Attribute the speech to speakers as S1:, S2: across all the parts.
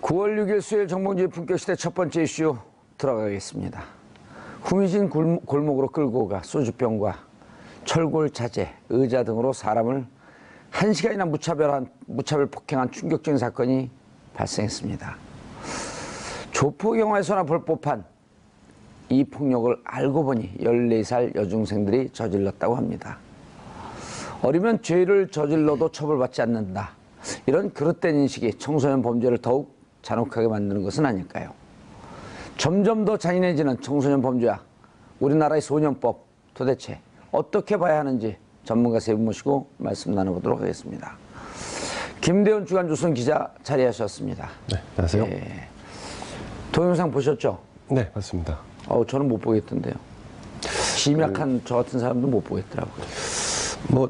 S1: 9월 6일 수요일 정봉주의 품격시대 첫 번째 이슈 들어가겠습니다. 후미진 골목으로 끌고 가 소주병과 철골 자재, 의자 등으로 사람을 1시간이나 무차별 폭행한 충격적인 사건이 발생했습니다. 조폭 영화에서나 볼 법한 이 폭력을 알고 보니 14살 여중생들이 저질렀다고 합니다. 어리면 죄를 저질러도 처벌받지 않는다. 이런 그릇된 인식이 청소년 범죄를 더욱 잔혹하게 만드는 것은 아닐까요? 점점 더 잔인해지는 청소년 범죄와 우리나라의 소년법, 도대체 어떻게 봐야 하는지 전문가 세 분 모시고 말씀 나눠보도록 하겠습니다. 김대훈 주간조선 기자 자리하셨습니다.
S2: 네, 안녕하세요.
S1: 예. 동영상 보셨죠?
S2: 네, 맞습니다.
S1: 저는 못 보겠던데요. 심약한 저 같은 사람도 못 보겠더라고요.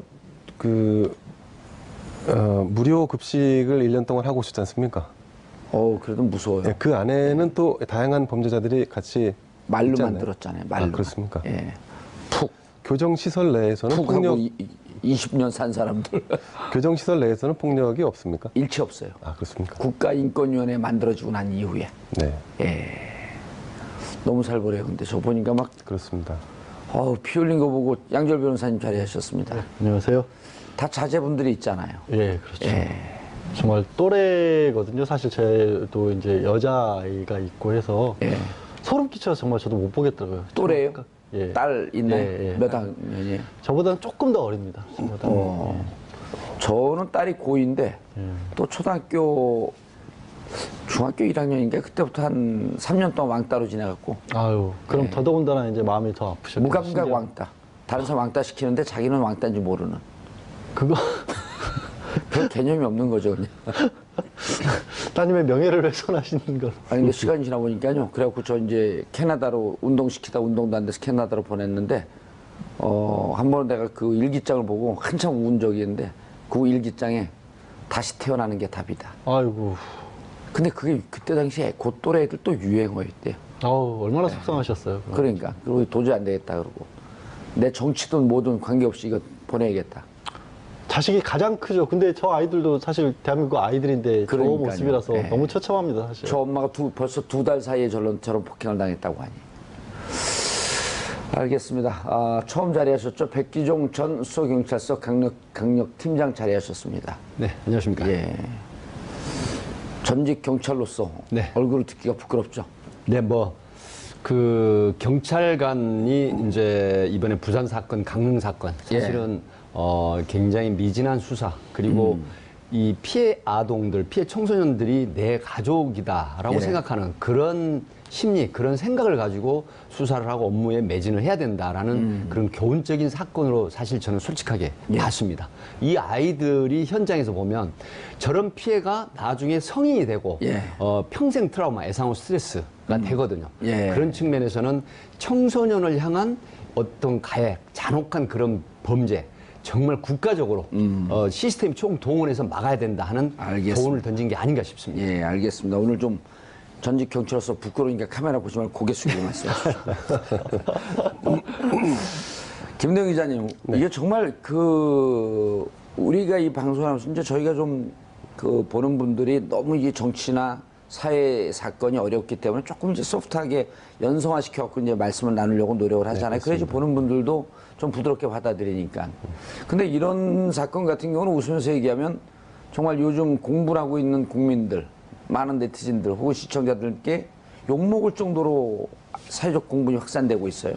S2: 무료 급식을 1년 동안 하고 오셨지 않습니까?
S1: 그래도 무서워요.
S2: 네, 그 안에는 또 다양한 범죄자들이 같이
S1: 말로
S2: 있잖아요.
S1: 만들었잖아요. 말로.
S2: 아, 그렇습니까?
S1: 예. 푹
S2: 교정시설 내에서는 폭력,
S1: 20년 산 사람들.
S2: 교정시설 내에서는 폭력이 없습니까?
S1: 일치 없어요.
S2: 아, 그렇습니까?
S1: 국가인권위원회 만들어지고 난 이후에.
S2: 네.
S1: 예. 너무 살벌해요. 근데 저 보니까 막,
S2: 그렇습니다.
S1: 피 흘린 거 보고 양절 변호사님 자리하셨습니다.
S3: 네, 안녕하세요.
S1: 다 자제분들이 있잖아요.
S3: 예, 그렇죠.
S1: 예.
S3: 정말 또래거든요. 사실 저도 이제 여자아이가 있고 해서
S1: 예.
S3: 소름 끼쳐서 정말 저도 못 보겠더라고요.
S1: 또래요?
S3: 예.
S1: 딸 있나요?
S3: 예, 예.
S1: 몇 학년이에요?
S3: 저보다는 조금 더 어립니다. 저보다는.
S1: 저는 딸이 고2인데
S3: 예.
S1: 또 중학교 1학년인가 그때부터 한 3년 동안 왕따로 지내갖고
S3: 아유, 그럼
S1: 예.
S3: 더더군다나 이제 마음이 더 아프셨겠죠.
S1: 무감각 왕따. 다른 사람 왕따 시키는데 자기는 왕따인지 모르는.
S3: 그거
S1: 별 개념이 없는 거죠, 그냥.
S3: 따님의 명예를 훼손하시는 건.
S1: 아니, 근데 시간이 지나 보니까요. 그래갖고 저 이제 캐나다로 운동시키다 운동도 안 돼서 캐나다로 보냈는데, 한 번 내가 그 일기장을 보고 한참 운 적이 있는데, 그 일기장에 다시 태어나는 게 답이다.
S3: 아이고.
S1: 근데 그게 그때 당시에 그 또래 애들 또 유행어였대요.
S3: 아우, 얼마나 속상하셨어요. 그럼.
S1: 그러니까. 그리고 도저히 안 되겠다 그러고. 내 정치든 뭐든 관계없이 이거 보내야겠다.
S3: 자식이 가장 크죠. 근데 저 아이들도 사실 대한민국 아이들인데 저
S1: 그러니까요.
S3: 모습이라서
S1: 예.
S3: 너무 처참합니다, 사실.
S1: 저 엄마가 벌써 2달 사이에 저런 폭행을 당했다고 하니. 알겠습니다. 처음 자리하셨죠. 백기종 전 수서경찰서 강력팀장 자리하셨습니다.
S4: 네, 안녕하십니까.
S1: 예. 전직 경찰로서
S4: 네.
S1: 얼굴을 듣기가 부끄럽죠.
S4: 네, 그 경찰관이 이제 이번에 부산 사건, 강릉 사건 사실은 굉장히 미진한 수사 그리고 이 피해 아동들, 피해 청소년들이 내 가족이다라고
S1: 예.
S4: 생각하는 그런 심리, 그런 생각을 가지고 수사를 하고 업무에 매진을 해야 된다라는 그런 교훈적인 사건으로 사실 저는 솔직하게 봤습니다. 이 아이들이 현장에서 보면 저런 피해가 나중에 성인이 되고
S1: 예.
S4: 평생 트라우마, 애상후 스트레스가 되거든요.
S1: 예.
S4: 그런 측면에서는 청소년을 향한 어떤 가해, 잔혹한 그런 범죄 정말 국가적으로 시스템 총동원해서 막아야 된다 하는
S1: 알겠습니다.
S4: 교훈을 던진 게 아닌가 싶습니다.
S1: 예, 알겠습니다. 오늘 좀 전직 경찰로서 부끄러우니까 카메라 보지 말고 고개 숙이고 말씀하시죠. 김대웅 기자님, 이게 정말 우리가 이 방송하면서 이제 저희가 좀 보는 분들이 너무 이게 정치나 사회 사건이 어렵기 때문에 조금 이제 소프트하게 연성화시켜갖고 이제 말씀을 나누려고 노력을 하잖아요. 그래야지 보는 분들도 좀 부드럽게 받아들이니까. 근데 이런 사건 같은 경우는 웃으면서 얘기하면 정말 요즘 공부를 하고 있는 국민들, 많은 네티즌들 혹은 시청자들께 욕먹을 정도로 사회적 공분이 확산되고 있어요.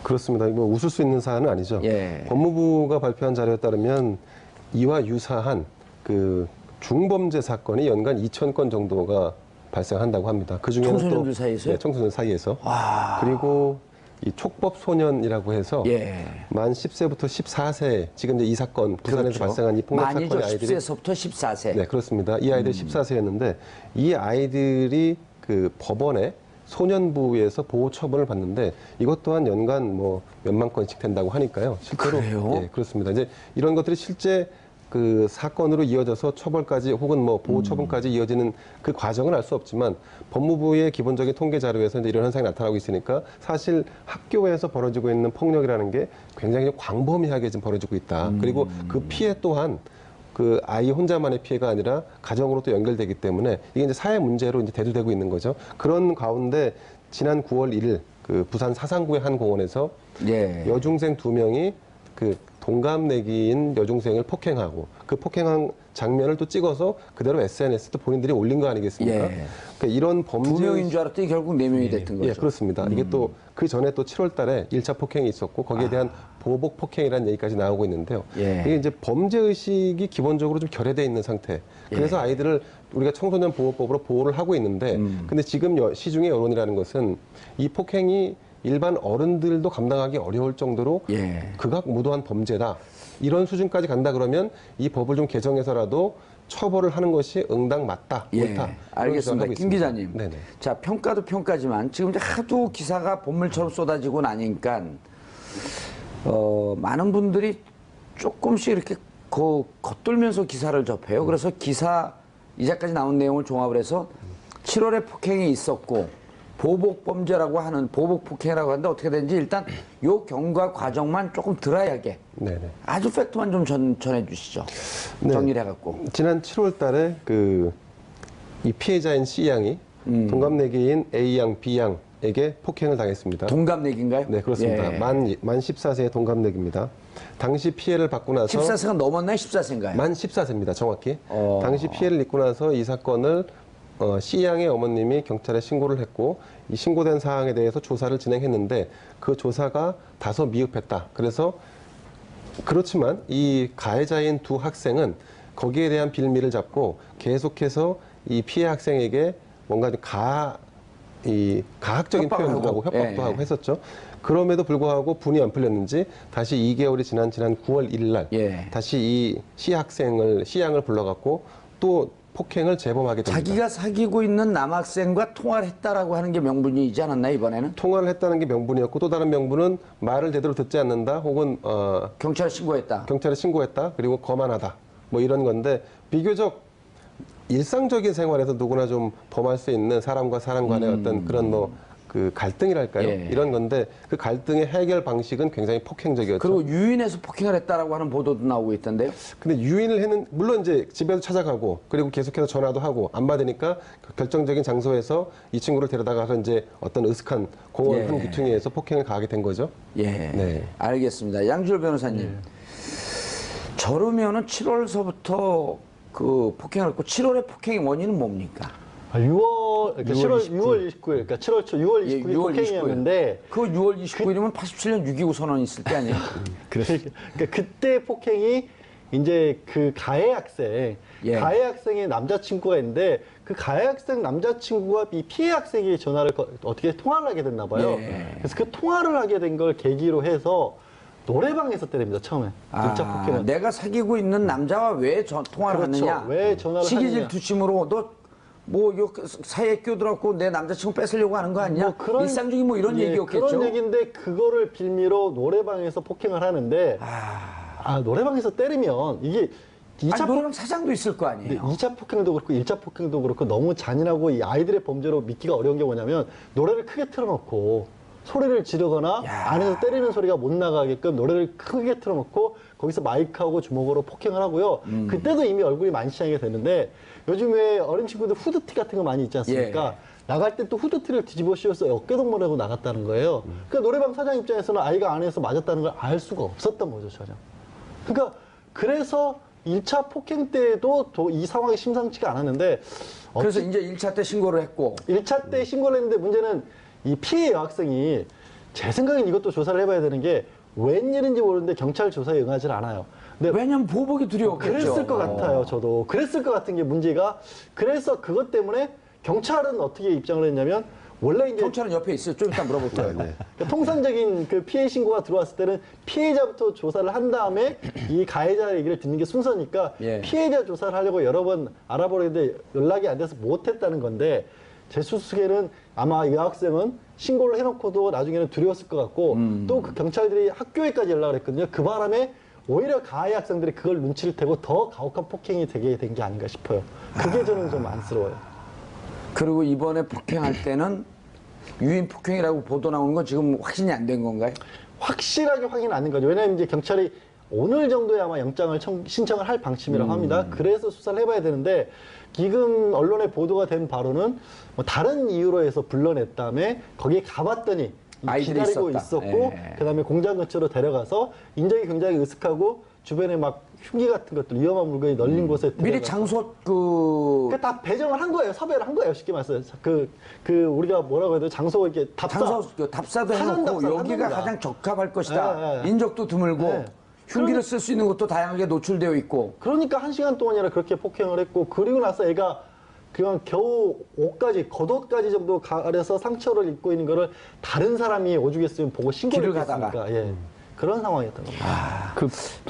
S2: 그렇습니다. 이거 웃을 수 있는 사안은 아니죠.
S1: 예.
S2: 법무부가 발표한 자료에 따르면 이와 유사한 그 중범죄 사건이 연간 2,000건 정도가 발생한다고 합니다. 그 중에는
S1: 청소년들 사이에서요?
S2: 네, 청소년 사이에서.
S1: 와.
S2: 그리고 이 촉법 소년이라고 해서
S1: 예.
S2: 만 10세부터 14세 지금 이제 이 사건 부산에서
S1: 그렇죠.
S2: 발생한 이 폭력
S1: 만이죠.
S2: 사건의 아이들이
S1: 10세부터 14세.
S2: 네, 그렇습니다. 이 아이들이 14세였는데 이 아이들이 그 법원에 소년부에서 보호 처분을 받는데 이것 또한 연간 몇만 건씩 된다고 하니까요. 실제로
S1: 그래요?
S2: 예, 그렇습니다. 이제 이런 것들이 실제 그 사건으로 이어져서 처벌까지 혹은 보호 처분까지 이어지는 그 과정은 알 수 없지만 법무부의 기본적인 통계 자료에서 이제 이런 현상이 나타나고 있으니까 사실 학교에서 벌어지고 있는 폭력이라는 게 굉장히 광범위하게 지금 벌어지고 있다. 그리고 그 피해 또한 그 아이 혼자만의 피해가 아니라 가정으로 또 연결되기 때문에 이게 이제 사회 문제로 이제 대두되고 있는 거죠. 그런 가운데 지난 9월 1일 그 부산 사상구의 한 공원에서
S1: 예.
S2: 여중생 2명이 그 동갑내기인 여중생을 폭행하고 그 폭행한 장면을 또 찍어서 그대로 SNS에 또 본인들이 올린 거 아니겠습니까?
S1: 예.
S2: 그러니까 이런 범죄
S1: 2명인 줄 알았더니 결국 4명이 됐던 거죠.
S2: 예, 그렇습니다. 이게 또 그 전에 또 7월 달에 1차 폭행이 있었고 거기에 대한 보복 폭행이라는 얘기까지 나오고 있는데요.
S1: 예.
S2: 이게 이제 범죄 의식이 기본적으로 좀 결여돼 있는 상태. 그래서 아이들을 우리가 청소년 보호법으로 보호를 하고 있는데 근데 지금 시중의 여론이라는 것은 이 폭행이 일반 어른들도 감당하기 어려울 정도로
S1: 예.
S2: 극악무도한 범죄다. 이런 수준까지 간다 그러면 이 법을 좀 개정해서라도 처벌을 하는 것이 응당 맞다,
S1: 예,
S2: 옳다.
S1: 알겠습니다. 김 기자님.
S2: 네네.
S1: 자, 평가도 평가지만 지금 이제 하도 기사가 본물처럼 쏟아지고 나니까 많은 분들이 조금씩 이렇게 겉돌면서 기사를 접해요. 그래서 기사 이제까지 나온 내용을 종합을 해서 7월에 폭행이 있었고 보복 범죄라고 하는 보복 폭행이라고 하는데 어떻게 되는지 일단 요 경과 과정만 조금 드라이하게
S2: 네네.
S1: 아주 팩트만 좀 전해 주시죠.
S2: 네.
S1: 정리를 해갖고.
S2: 지난 7월 달에 이 피해자인 C양이 동갑내기인 A양, B양에게 폭행을 당했습니다.
S1: 동갑내기인가요?
S2: 네, 그렇습니다.
S1: 예.
S2: 만 14세의 동갑내기입니다. 당시 피해를 받고 나서
S1: 14세가 넘었나요? 14세인가요?
S2: 만 14세입니다. 정확히. 당시 피해를 입고 나서 이 사건을 C양의 어머님이 경찰에 신고를 했고 이 신고된 사항에 대해서 조사를 진행했는데 그 조사가 다소 미흡했다. 그래서 그렇지만 이 가해자인 두 학생은 거기에 대한 빌미를 잡고 계속해서 이 피해 학생에게 뭔가 좀 가학적인
S1: 협박을
S2: 표현도 하고 협박도
S1: 예.
S2: 하고 했었죠. 그럼에도 불구하고 분이 안 풀렸는지 다시 2개월이 지난 9월 1일 날
S1: 예.
S2: 다시 이 C양을 불러갖고 또 폭행을 재범하게 됩니다.
S1: 자기가 사귀고 있는 남학생과 통화를 했다라고 하는 게 명분이지 않았나 이번에는?
S2: 통화를 했다는 게 명분이었고 또 다른 명분은 말을 제대로 듣지 않는다 혹은
S1: 경찰에 신고했다.
S2: 경찰에 신고했다 그리고 거만하다 뭐 이런 건데 비교적 일상적인 생활에서 누구나 좀 범할 수 있는 사람과 사람 간의 어떤 그런 그 갈등이랄까요?
S1: 예.
S2: 이런 건데 그 갈등의 해결 방식은 굉장히 폭행적이었죠.
S1: 그리고 유인해서 폭행을 했다라고 하는 보도도 나오고 있던데요.
S2: 근데 유인을 했는 물론 이제 집에도 찾아가고 그리고 계속해서 전화도 하고 안 받으니까 결정적인 장소에서 이 친구를 데려다가서 이제 어떤 으슥한 공원
S1: 예.
S2: 한 귀퉁이에서 폭행을 가하게 된 거죠.
S1: 예.
S2: 네.
S1: 알겠습니다. 양지열 변호사님. 저러면은 7월서부터 그 폭행을 했고 7월에 폭행의 원인은 뭡니까?
S3: 6월, 그러니까 6월 29일, 그러니까 7월 초 6월 29일
S1: 예, 6월
S3: 폭행이었는데
S1: 그 6월 29일이면 87년 6.25 선언이 있을 때 아니에요?
S3: 그러니까 그때 폭행이 이제 그 가해 학생,
S1: 예.
S3: 가해 학생의 남자친구가 있는데 그 가해 학생 남자친구가 이 피해 학생이 전화를 어떻게 통화를 하게 됐나 봐요.
S1: 예.
S3: 그래서 그 통화를 하게 된 걸 계기로 해서 노래방에서 때립니다, 처음에. 1차 폭행은.
S1: 내가 사귀고 있는 남자와 왜 통화를
S3: 그렇죠.
S1: 하느냐?
S3: 왜 전화를
S1: 시기
S3: 하느냐.
S1: 질투심으로 너 사이에 끼어들었고 내 남자친구 뺏으려고 하는 거 아니냐? 일상적인 뭐 이런
S3: 예,
S1: 얘기였겠죠.
S3: 그런 얘기인데 그거를 빌미로 노래방에서 폭행을 하는데 노래방에서 때리면 이게 2차
S1: 노래방 사장도 있을 거 아니에요.
S3: 2차 폭행도 그렇고 1차 폭행도 그렇고 너무 잔인하고 이 아이들의 범죄로 믿기가 어려운 게 뭐냐면 노래를 크게 틀어놓고 소리를 지르거나 안에서 때리는 소리가 못 나가게끔 노래를 크게 틀어놓고 거기서 마이크하고 주먹으로 폭행을 하고요. 그때도 이미 얼굴이 만신하게 되는데 요즘에 어린 친구들 후드티 같은 거 많이 있지 않습니까?
S1: 예.
S3: 나갈 때 또 후드티를 뒤집어 씌워서 어깨동무하고 나갔다는 거예요. 그러니까 노래방 사장 입장에서는 아이가 안에서 맞았다는 걸 알 수가 없었던 거죠, 전혀. 그러니까 그래서 1차 폭행 때도 이 상황이 심상치가 않았는데
S1: 그래서 이제 1차 때 신고를 했고
S3: 1차 때 신고를 했는데 문제는 이 피해 여학생이 제 생각엔 이것도 조사를 해봐야 되는 게 웬일인지 모르는데 경찰 조사에 응하지 않아요. 근데
S1: 왜냐면 보복이 두려웠겠죠.
S3: 그랬을 것 같아요, 저도. 그랬을 것 같은 게 문제가 그래서 그것 때문에 경찰은 어떻게 입장을 했냐면 원래 이제
S1: 경찰은 옆에 있어요. 좀 이따 물어볼게요.
S3: 그러니까 통상적인 그 피해 신고가 들어왔을 때는 피해자부터 조사를 한 다음에 이 가해자 얘기를 듣는 게 순서니까
S1: 예.
S3: 피해자 조사를 하려고 여러 번 알아보려는데 연락이 안 돼서 못했다는 건데 제 수수께는 아마 이 여학생은 신고를 해놓고도 나중에는 두려웠을 것 같고 또 그 경찰들이 학교에까지 연락을 했거든요. 그 바람에 오히려 가해 학생들이 그걸 눈치를 태고 더 가혹한 폭행이 되게 된 게 아닌가 싶어요. 그게 저는 좀 안쓰러워요.
S1: 그리고 이번에 폭행할 때는 유인 폭행이라고 보도 나오는 건 지금 확신이 안 된 건가요?
S3: 확실하게 확인 안 된 거죠. 왜냐하면 이제 경찰이 오늘 정도에 아마 영장을 신청을 할 방침이라고 합니다. 그래서 수사를 해봐야 되는데 지금 언론에 보도가 된 바로는 뭐 다른 이유로 해서 불러냈다며 거기에 가봤더니
S1: 아이들이
S3: 기다리고
S1: 있었다.
S3: 있었고
S1: 예.
S3: 그다음에 공장 근처로 데려가서 인적이 굉장히 으슥하고 주변에 막 흉기 같은 것들 위험한 물건이 널린 곳에
S1: 미리
S3: 데려가서
S1: 장소
S3: 그러니까 다 배정을 한 거예요. 섭외를 한 거예요. 쉽게 말해서 그 우리가 뭐라고 해야 돼? 장소 이렇게
S1: 장소 답사도
S3: 사전
S1: 해놓고
S3: 답사를
S1: 여기가
S3: 합니다.
S1: 가장 적합할 것이다.
S3: 예, 예.
S1: 인적도 드물고
S3: 예.
S1: 흉기를 쓸 수 있는 것도 다양하게 노출되어 있고.
S3: 그러니까 1시간 동안이나 그렇게 폭행을 했고 그리고 나서 애가 그냥 겨우 겉옷까지 정도 가려서 상처를 입고 있는 거를 다른 사람이 오죽했으면 보고 신고를
S1: 길을 가다가.
S3: 했으니까 예. 그런 상황이었던 겁니다.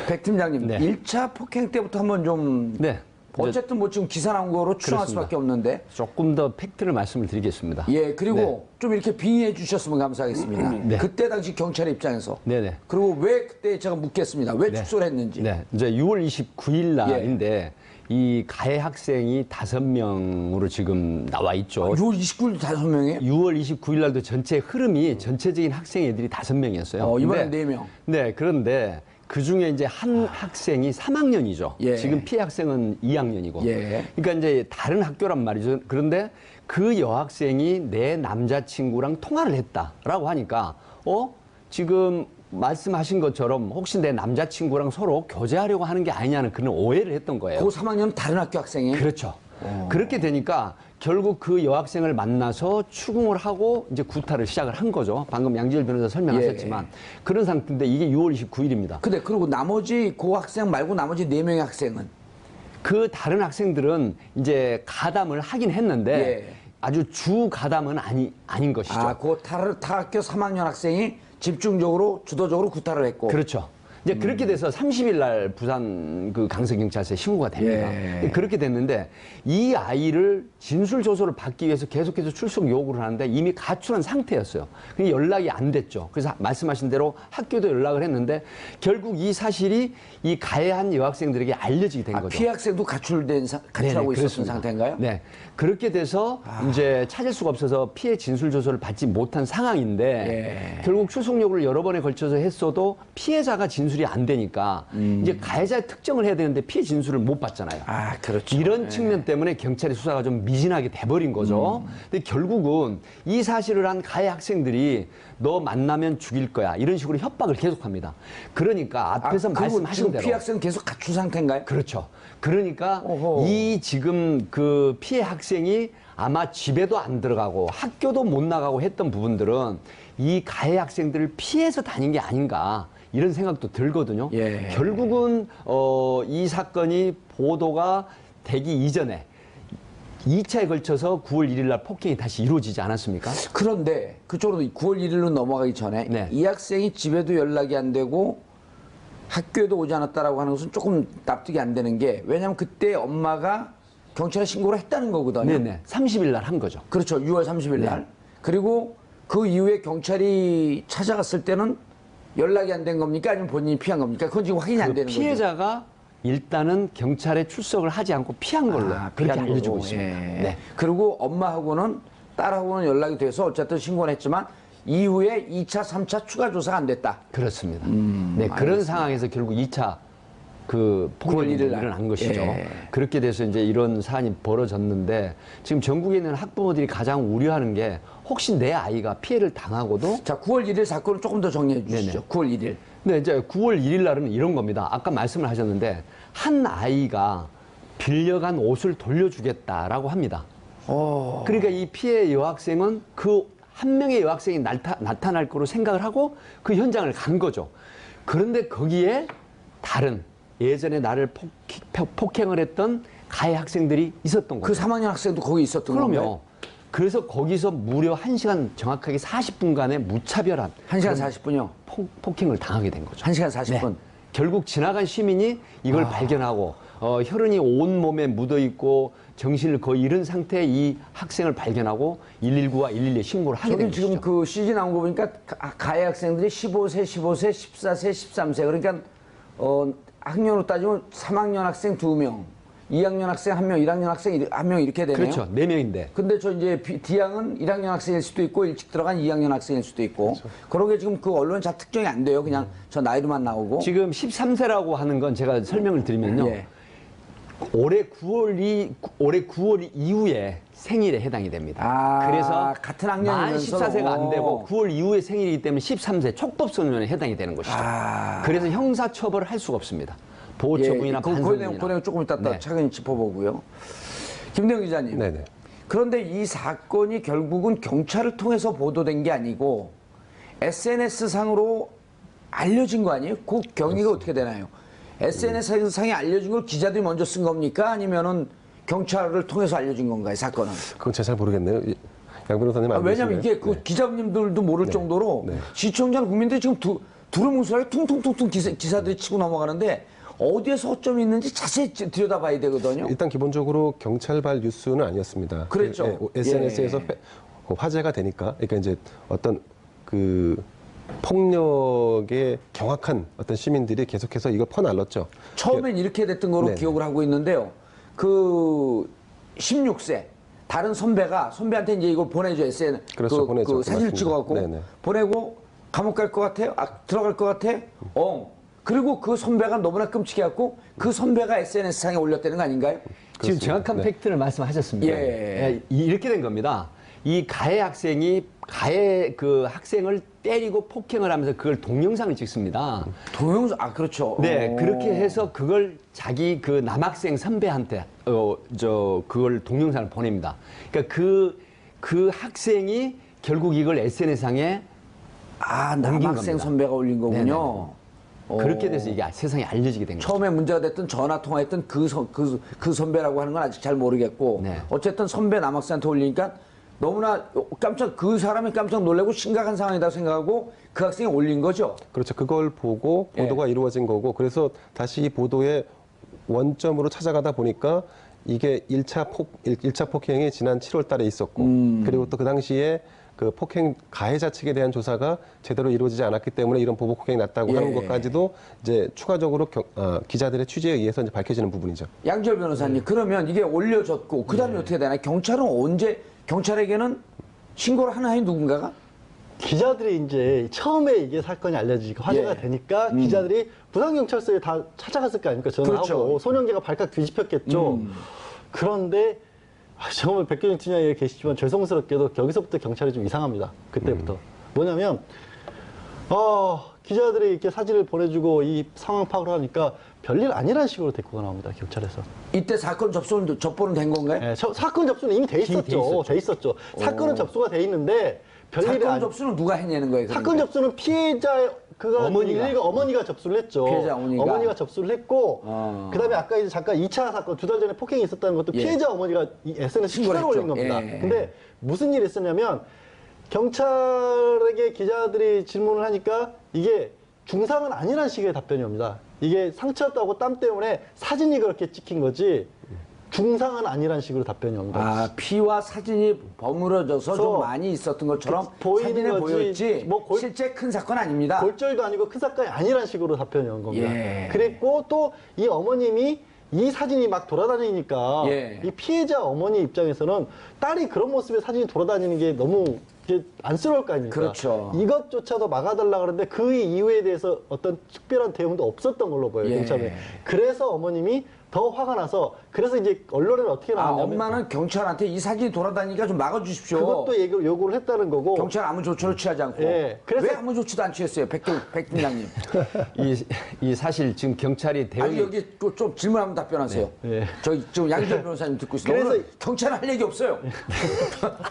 S1: 백 팀장님,
S4: 네.
S1: 1차 폭행 때부터 한번 좀
S4: 네.
S1: 어쨌든 뭐 지금 기사 나온 거로 추정할
S4: 그렇습니다.
S1: 수밖에 없는데.
S4: 조금 더 팩트를 말씀을 드리겠습니다.
S1: 예, 그리고
S4: 네.
S1: 좀 이렇게 빙의해 주셨으면 감사하겠습니다.
S4: 네.
S1: 그때 당시 경찰 입장에서.
S4: 네네.
S1: 그리고 왜 그때 제가 묻겠습니다. 왜
S4: 네.
S1: 축소를 했는지.
S4: 네, 이제 6월 29일 날인데 이 가해 학생이 5명으로 지금 나와 있죠.
S1: 6월 29일 5명이에요?
S4: 6월 29일 날도 전체 흐름이 전체적인 학생 애들이 5명이었어요.
S1: 이번엔 4명.
S4: 네, 그런데 그 중에 이제 한 학생이 3학년이죠.
S1: 예.
S4: 지금 피해 학생은 2학년이고.
S1: 예.
S4: 그러니까 이제 다른 학교란 말이죠. 그런데 그 여학생이 내 남자친구랑 통화를 했다라고 하니까, 지금 말씀하신 것처럼 혹시 내 남자친구랑 서로 교제하려고 하는 게 아니냐는 그런 오해를 했던 거예요.
S1: 그 3학년은 다른 학교 학생이에요?
S4: 그렇죠. 그렇게 되니까 결국 그 여학생을 만나서 추궁을 하고 이제 구타를 시작을 한 거죠. 방금 양지열 변호사 설명하셨지만 그런 상태인데 이게 6월 29일입니다.
S1: 근데 그리고 나머지 그 학생 말고 나머지 4명의 학생은
S4: 그 다른 학생들은 이제 가담을 하긴 했는데
S1: 예.
S4: 아주 주 가담은 아닌 것이죠.
S1: 그 타 학교 3학년 학생이 집중적으로 주도적으로 구타를 했고.
S4: 그렇죠. 이제 그렇게 돼서 30일 날 부산 그 강서경찰서에 신고가 됩니다.
S1: 예.
S4: 그렇게 됐는데 이 아이를 진술 조서를 받기 위해서 계속해서 출석 요구를 하는데 이미 가출한 상태였어요. 그게 연락이 안 됐죠. 그래서 말씀하신 대로 학교도 연락을 했는데 결국 이 사실이 이 가해한 여학생들에게 알려지게 된 거죠.
S1: 피해 학생도 가출하고
S4: 네네,
S1: 있었던
S4: 그렇습니다.
S1: 상태인가요?
S4: 네. 그렇게 돼서 이제 찾을 수가 없어서 피해 진술 조서를 받지 못한 상황인데 결국 출석 요구를 여러 번에 걸쳐서 했어도 피해자가 진술이 안 되니까 이제 가해자의 특정을 해야 되는데 피해 진술을 못 받잖아요.
S1: 그렇죠.
S4: 이런 측면 때문에 경찰의 수사가 좀 미진하게 돼버린 거죠. 근데 결국은 이 사실을 한 가해 학생들이 너 만나면 죽일 거야 이런 식으로 협박을 계속합니다. 그러니까 앞에서 말씀하신
S1: 지금
S4: 대로
S1: 피해 학생은 계속 가출 상태인가요?
S4: 그렇죠. 그러니까
S1: 어허.
S4: 이 지금 그 피해 학생이 아마 집에도 안 들어가고 학교도 못 나가고 했던 부분들은 이 가해 학생들을 피해서 다닌 게 아닌가 이런 생각도 들거든요.
S1: 예.
S4: 결국은 이 사건이 보도가 되기 이전에 2차에 걸쳐서 9월 1일 날 폭행이 다시 이루어지지 않았습니까?
S1: 그런데 그쪽으로 9월 1일로 넘어가기 전에
S4: 네.
S1: 이 학생이 집에도 연락이 안 되고 학교에도 오지 않았다라고 하는 것은 조금 납득이 안 되는 게 왜냐하면 그때 엄마가 경찰에 신고를 했다는 거거든요.
S4: 네네. 30일 날 한 거죠.
S1: 그렇죠. 6월 30일 날.
S4: 네.
S1: 그리고 그 이후에 경찰이 찾아갔을 때는 연락이 안 된 겁니까? 아니면 본인이 피한 겁니까? 그건 지금 확인이 안 되는 거죠.
S4: 피해자가 일단은 경찰에 출석을 하지 않고 피한 걸로 그렇게
S1: 피한
S4: 알려지고
S1: 거고.
S4: 있습니다.
S1: 예.
S4: 네.
S1: 그리고 엄마하고는 딸하고는 연락이 돼서 어쨌든 신고는 했지만 이후에 2차, 3차 추가 조사가 안 됐다.
S4: 그렇습니다. 네, 그런 상황에서 결국 2차 그
S1: 9월
S4: 폭력이
S1: 1일 날.
S4: 일어난 것이죠.
S1: 예.
S4: 그렇게 돼서 이제 이런 사안이 벌어졌는데 지금 전국에 있는 학부모들이 가장 우려하는 게 혹시 내 아이가 피해를 당하고도
S1: 자, 9월 1일 사건을 조금 더 정리해 주시죠.
S4: 네네.
S1: 9월 1일.
S4: 네, 이제 9월 1일 날은 이런 겁니다. 아까 말씀을 하셨는데 한 아이가 빌려간 옷을 돌려주겠다라고 합니다. 그러니까 이 피해 여학생은 그 한 명의 여학생이 나타날 거로 생각을 하고 그 현장을 간 거죠. 그런데 거기에 다른 예전에 나를 폭행을 했던 가해 학생들이 있었던
S1: 그
S4: 거죠.
S1: 3학년 학생도 거기 있었던
S4: 그럼요.
S1: 건가요?
S4: 그래서 거기서 무려 1시간 정확하게 40분간의 무차별한
S1: 1시간
S4: 그런
S1: 40분이요?
S4: 폭행을 당하게 된 거죠.
S1: 1시간 40분.
S4: 네. 결국 지나간 시민이 이걸 발견하고 혈흔이 온 몸에 묻어 있고 정신을 거의 잃은 상태의 이 학생을 발견하고 119와 112에 신고를 하게 된
S1: 저기 지금
S4: 것이죠.
S1: 그 CG 나온 거 보니까 가해 학생들이 15세, 14세, 13세. 그러니까 학년으로 따지면 3학년 학생 2명, 2학년 학생 1명, 1학년 학생 1명 이렇게 되네요.
S4: 그렇죠. 4명인데.
S1: 근데 저 이제 D양은 1학년 학생일 수도 있고 일찍 들어간 2학년 학생일 수도 있고 그러게 지금 그 언론에 잘 특정이 안 돼요. 그냥 저 나이로만 나오고.
S4: 지금 13세라고 하는 건 제가 설명을 드리면요.
S1: 예.
S4: 올해 9월 이후에 생일에 해당이 됩니다.
S1: 아,
S4: 그래서
S1: 같은
S4: 만
S1: 학년이면서
S4: 14세가 안 되고 9월 이후에 생일이기 때문에 13세 촉법소년에 해당이 되는 것이죠. 그래서 형사처벌을 할 수가 없습니다. 보호처분이나
S1: 그
S4: 반성문이나.
S1: 내용 조금 이따
S4: 네.
S1: 차근히 짚어보고요. 김대영 기자님.
S2: 네네.
S1: 그런데 이 사건이 결국은 경찰을 통해서 보도된 게 아니고 SNS 상으로 알려진 거 아니에요? 그 경위가 어떻게 되나요? SNS 상에 알려진 걸 기자들이 먼저 쓴 겁니까? 아니면은 경찰을 통해서 알려진 건가요, 사건은?
S2: 그건 제가 잘 모르겠네요. 양 변호사님 알고
S1: 왜냐면
S2: 계신가요?
S1: 이게 그 기자님들도 모를 정도로
S2: 네.
S1: 시청자 국민들이 지금 두루뭉술하게 퉁퉁퉁퉁 기사들이 치고 넘어가는데 어디에서 허점이 있는지 자세히 들여다봐야 되거든요.
S2: 일단 기본적으로 경찰발 뉴스는 아니었습니다.
S1: 그랬죠.
S2: SNS에서 화제가 되니까, 그러니까 이제 어떤 그 폭력에 경악한 어떤 시민들이 계속해서 이걸 퍼날랐죠.
S1: 처음엔 이렇게 됐던 거로
S2: 네네.
S1: 기억을 하고 있는데요. 그 16세 다른 선배한테 이제 이걸 보내줘 SN
S2: 그렇죠, 보내죠.
S1: 그 사진을
S2: 맞습니다.
S1: 찍어갖고
S2: 네네.
S1: 보내고 감옥 갈 것 같아요? 들어갈 것 같아? 그리고 그 선배가 너무나 끔찍해갖고 그 선배가 SNS 상에 올렸다는 거 아닌가요?
S4: 지금 정확한
S2: 네.
S4: 팩트를 말씀하셨습니다.
S1: 예.
S4: 이렇게 된 겁니다. 이 가해 학생이 가해 그 학생을 때리고 폭행을 하면서 그걸 동영상을 찍습니다.
S1: 동영상 그렇죠.
S4: 네, 그렇게 해서 그걸 자기 그 남학생 선배한테 그걸 동영상을 보냅니다. 그러니까 그 학생이 결국 이걸 SNS상에
S1: 남학생
S4: 겁니다.
S1: 선배가 올린 거군요.
S4: 그렇게 돼서 이게 세상에 알려지게 된 거죠.
S1: 처음에 문제가 됐던 전화 통화했던 그 선배라고 하는 건 아직 잘 모르겠고
S4: 네.
S1: 어쨌든 선배 남학생한테 올리니까 너무나 그 사람이 깜짝 놀라고 심각한 상황이다 생각하고 그 학생이 올린 거죠.
S2: 그렇죠. 그걸 보고 보도가 이루어진 거고, 그래서 다시 이 보도의 원점으로 찾아가다 보니까 이게 1차 폭행이 지난 7월 달에 있었고, 그리고 또 그 당시에 그 폭행 가해자 측에 대한 조사가 제대로 이루어지지 않았기 때문에 이런 보복 폭행이 났다고 하는 것까지도 이제 추가적으로 기자들의 취재에 의해서 이제 밝혀지는 부분이죠.
S1: 양지열 변호사님, 그러면 이게 올려졌고 그다음에 어떻게 되나요? 경찰에게는 신고를 하나요, 누군가가?
S3: 기자들이 이제 처음에 이게 사건이 알려지고 화제가 되니까 기자들이 부산경찰서에 다 찾아갔을 거 아닙니까? 전화하고
S1: 그렇죠.
S3: 소년계가 발칵 뒤집혔겠죠. 그런데 정말 백교정 팀장에 계시지만 죄송스럽게도 여기서부터 경찰이 좀 이상합니다. 그때부터. 뭐냐면 기자들이 이렇게 사진을 보내주고 이 상황 파악을 하니까 별일 아니라는 식으로 대꾸가 나옵니다. 경찰에서.
S1: 이때 사건 접보는 된 건가요?
S3: 네, 사건 접수는 이미 돼 있었죠. 사건은 접수가 돼 있는데 별일이
S1: 사건 접수는 누가 했냐는 거예요? 그러니까.
S3: 사건 접수는 피해자 어머니가 접수를 했죠.
S1: 피해자 어머니가
S3: 접수를 했고 그다음에 아까 이제 잠깐 2차 사건 2달 전에 폭행이 있었다는 것도 피해자 어머니가 이 SNS
S1: 신고를
S3: 추가로 올린
S1: 했죠.
S3: 겁니다. 근데 무슨 일이 있었냐면 경찰에게 기자들이 질문을 하니까 이게 중상은 아니라는 식의 답변이 옵니다. 이게 상처였다고 땀 때문에 사진이 그렇게 찍힌 거지 중상은 아니라는 식으로 답변이 옵니다.
S1: 피와 사진이 버무려져서 좀 많이 있었던 것처럼
S3: 보이는
S1: 사진에
S3: 거지,
S1: 보였지 실제 큰 사건 아닙니다.
S3: 골절도 아니고 큰 사건이 아니라는 식으로 답변이 온 겁니다.
S1: 예.
S3: 그랬고 또 이 어머님이 이 사진이 막 돌아다니니까
S1: 예.
S3: 이 피해자 어머니 입장에서는 딸이 그런 모습의 사진이 돌아다니는 게 너무 이게 안쓰러울 거 아닙니까?
S1: 그렇죠.
S3: 이것조차도 막아달라 그러는데 그 이유에 대해서 어떤 특별한 대응도 없었던 걸로 보여요.
S1: 예.
S3: 경찰에. 그래서 어머님이 더 화가 나서 그래서 이제 언론에는 어떻게 나왔냐면
S1: 엄마는 경찰한테 이 사진이 돌아다니니까 좀 막아주십시오.
S3: 그것도 요구를 했다는 거고
S1: 경찰 아무 조처를 취하지 않고.
S3: 예.
S1: 왜 아무 조치도 안 취했어요, 백 팀장님?
S4: 이 사실 지금 경찰이 대응이
S1: 여기 좀 질문 한번 답변하세요.
S3: 네.
S1: 저기 지금 양지열 변호사님 듣고 있어요.
S3: 그래서-
S1: 오늘 경찰은 할 얘기 없어요.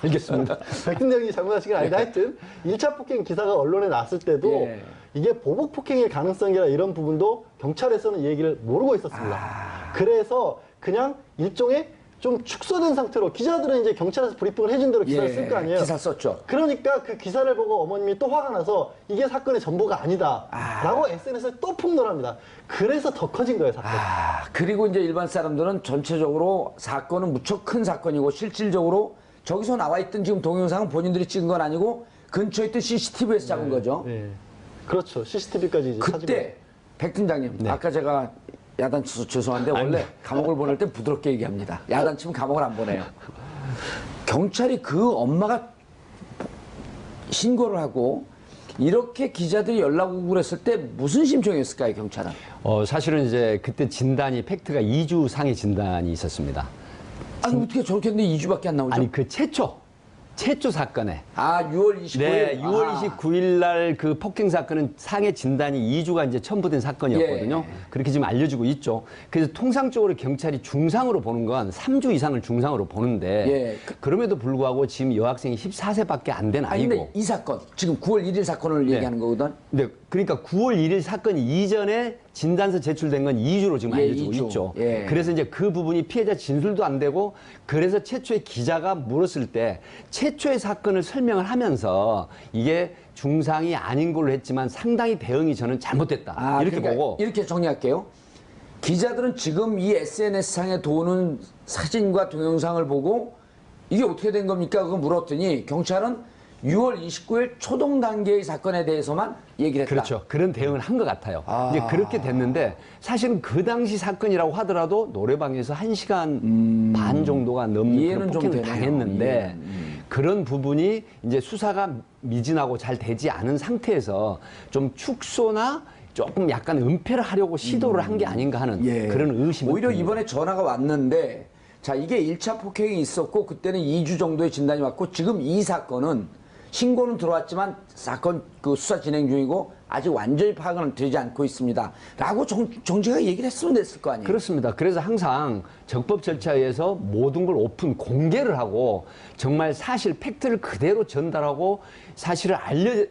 S4: 알겠습니다.
S3: 백 팀장님이 잘못하신 건 아니다. 하여튼 1차 폭행 기사가 언론에 났을 때도
S1: 예.
S3: 이게 보복 폭행의 가능성이라 이런 부분도 경찰에서는 얘기를 모르고 있었습니다. 그래서 그냥 일종의 좀 축소된 상태로 기자들은 이제 경찰에서 브리핑을 해준 대로 기사를 쓸 거 아니에요.
S1: 기사 썼죠.
S3: 그러니까 그 기사를 보고 어머님이 또 화가 나서 이게 사건의 전부가 아니다. 라고 SNS에 또 폭로합니다. 그래서 더 커진 거예요, 사건이.
S1: 그리고 이제 일반 사람들은 전체적으로 사건은 무척 큰 사건이고 실질적으로 저기서 나와 있던 지금 동영상은 본인들이 찍은 건 아니고 근처에 있던 CCTV에서 잡은 거죠.
S3: 네. 그렇죠. CCTV까지 이제
S1: 그때 백 팀장님, 아까 제가 야단쳐서 죄송한데 원래 감옥을 보낼 때 부드럽게 얘기합니다. 야단치면 감옥을 안 보내요. 경찰이 그 엄마가 신고를 하고 이렇게 기자들이 연락 오고 그랬을 때 무슨 심정이었을까요, 경찰은?
S4: 사실은 이제 그때 진단이 팩트가 2주 상의 진단이 있었습니다.
S1: 아니 어떻게 저렇게 했는데 2주밖에 안 나오죠?
S4: 아니 그 최초 사건에.
S1: 아 6월 29일?
S4: 네, 6월 29일 날 그 폭행 사건은 상해 진단이 2주가 이제 첨부된 사건이었거든요.
S1: 예.
S4: 그렇게 지금 알려지고 있죠. 그래서 통상적으로 경찰이 중상으로 보는 건 3주 이상을 중상으로 보는데
S1: 예.
S4: 그럼에도 불구하고 지금 여학생이 14세밖에 안 된
S1: 아니
S4: 아이고.
S1: 근데 이 사건 지금 9월 1일 사건을 얘기하는 거거든.
S4: 네, 그러니까 9월 1일 사건 이전에 진단서 제출된 건 2주로 지금
S1: 예,
S4: 알려지고
S1: 2주.
S4: 있죠.
S1: 예.
S4: 그래서 이제 그 부분이 피해자 진술도 안 되고 그래서 최초의 기자가 물었을 때 최초의 사건을 설명을 하면서 이게 중상이 아닌 걸로 했지만 상당히 대응이 저는 잘못됐다. 이렇게
S1: 그러니까
S4: 보고
S1: 이렇게 정리할게요. 기자들은 지금 이 SNS상에 도는 사진과 동영상을 보고 이게 어떻게 된 겁니까? 그거 물었더니 경찰은 6월 29일 초동 단계의 사건에 대해서만 얘기를 했다.
S4: 그렇죠. 그런 대응을 한 것 같아요. 이제 그렇게 됐는데 사실은 그 당시 사건이라고 하더라도 노래방에서 1시간 반 정도가 넘는
S1: 이해는
S4: 그런
S1: 좀
S4: 폭행을
S1: 되네요.
S4: 당했는데 그런 부분이 이제 수사가 미진하고 잘 되지 않은 상태에서 좀 축소나 조금 약간 은폐를 하려고 시도를 한 게 아닌가 하는 그런 의심이
S1: 오히려
S4: 듭니다.
S1: 이번에 전화가 왔는데 자 이게 1차 폭행이 있었고 그때는 2주 정도의 진단이 왔고 지금 이 사건은 신고는 들어왔지만 사건 그 수사 진행 중이고 아직 완전히 파악은 되지 않고 있습니다. 라고 정지가 얘기를 했으면 됐을 거 아니에요.
S4: 그렇습니다. 그래서 항상 적법 절차에 의해서 모든 걸 오픈 공개를 하고 정말 사실 팩트를 그대로 전달하고 사실을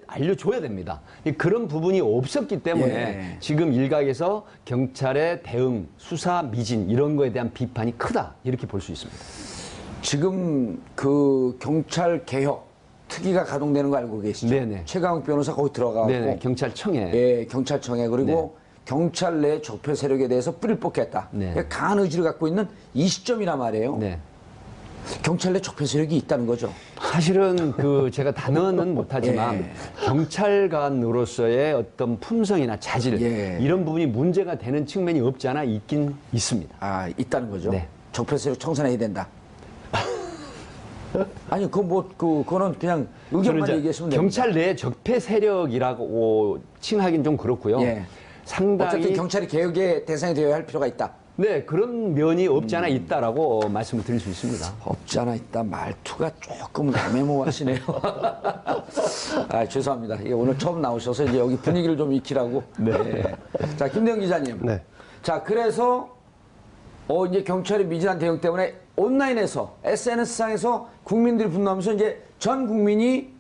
S4: 알려줘야 됩니다. 그런 부분이 없었기 때문에 지금 일각에서 경찰의 대응, 수사 미진 이런 거에 대한 비판이 크다 이렇게 볼 수 있습니다.
S1: 지금 그 경찰 개혁 특위가 가동되는 거 알고 계시죠?
S4: 네네.
S1: 최강욱 변호사 거기 들어가고
S4: 네네, 경찰청에.
S1: 예, 경찰청에 그리고 경찰 내 적폐 세력에 대해서 뿌리를 뽑겠다.
S4: 네.
S1: 강한 의지를 갖고 있는 이 시점이란 말이에요.
S4: 네.
S1: 경찰 내 적폐 세력이 있다는 거죠.
S4: 사실은 그 제가 단어는 못하지만 경찰관으로서의 어떤 품성이나 자질 이런 부분이 문제가 되는 측면이 없지 않아 있긴 있습니다.
S1: 아, 있다는 거죠.
S4: 네.
S1: 적폐 세력 청산해야 된다. 아니, 그거는 그냥 의견만 얘기했으면 됩니다.
S4: 경찰 내 적폐 세력이라고 칭하긴 좀 그렇고요. 상당히
S1: 어쨌든 경찰이 개혁의 대상이 되어야 할 필요가 있다.
S4: 네, 그런 면이 없지 않아 있다라고 말씀을 드릴 수 있습니다.
S1: 없지 않아 있다. 말투가 조금 애매모호하시네요. 아, 죄송합니다. 이게 오늘 처음 나오셔서 이제 여기 분위기를 좀 익히라고. 네. 자, 김대영 기자님.
S2: 네.
S1: 자, 그래서 이제 경찰의 미진한 대응 때문에 온라인에서 SNS상에서 국민들이 분노하면서 이제 전 국민이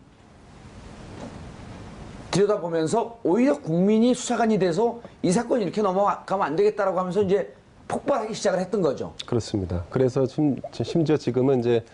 S1: 들여다보면서 오히려 국민이 수사관이 돼서 이 사건이 이렇게 넘어가면 안 되겠다라고 하면서 이제 폭발하기 시작을 했던 거죠.
S2: 그렇습니다. 그래서 심지어 지금은 이제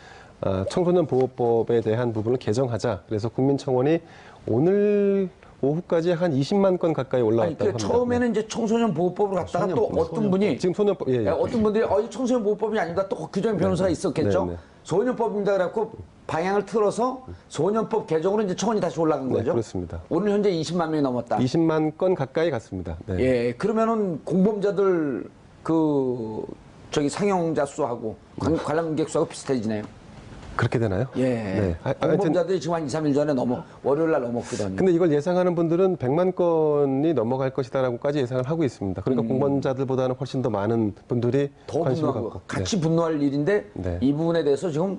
S2: 청소년 보호법에 대한 부분을 개정하자. 그래서 국민청원이 오늘 오후까지 한 20만 건 가까이 올라왔다고 합니다.
S1: 처음에는 이제 청소년 보호법으로 갔다가 또 어떤 분이
S2: 지금 소년법
S1: 어떤 분들이 청소년 보호법이 아니다. 또 규정 변호사가 있었겠죠.
S2: 네네.
S1: 소년법입니다. 그래갖고 방향을 틀어서 소년법 개정으로 이제 청원이 다시 올라간
S2: 네,
S1: 거죠.
S2: 그렇습니다.
S1: 오늘 현재 20만 명이 넘었다.
S2: 20만 건 가까이 갔습니다. 네.
S1: 예, 그러면은 공범자들 상영자 수하고 관람객 수하고 비슷해지네요.
S2: 그렇게 되나요?
S1: 예.
S2: 네.
S1: 공범자들이 지금 한 2, 3일 전에 월요일 날 넘었거든요.
S2: 근데 이걸 예상하는 분들은 100만 건이 넘어갈 것이다라고까지 예상을 하고 있습니다. 그러니까 공범자들보다는 훨씬 더 많은 분들이
S1: 더
S2: 관심을
S1: 분노하고
S2: 갖고
S1: 같이 분노할 일인데
S2: 네.
S1: 이 부분에 대해서 지금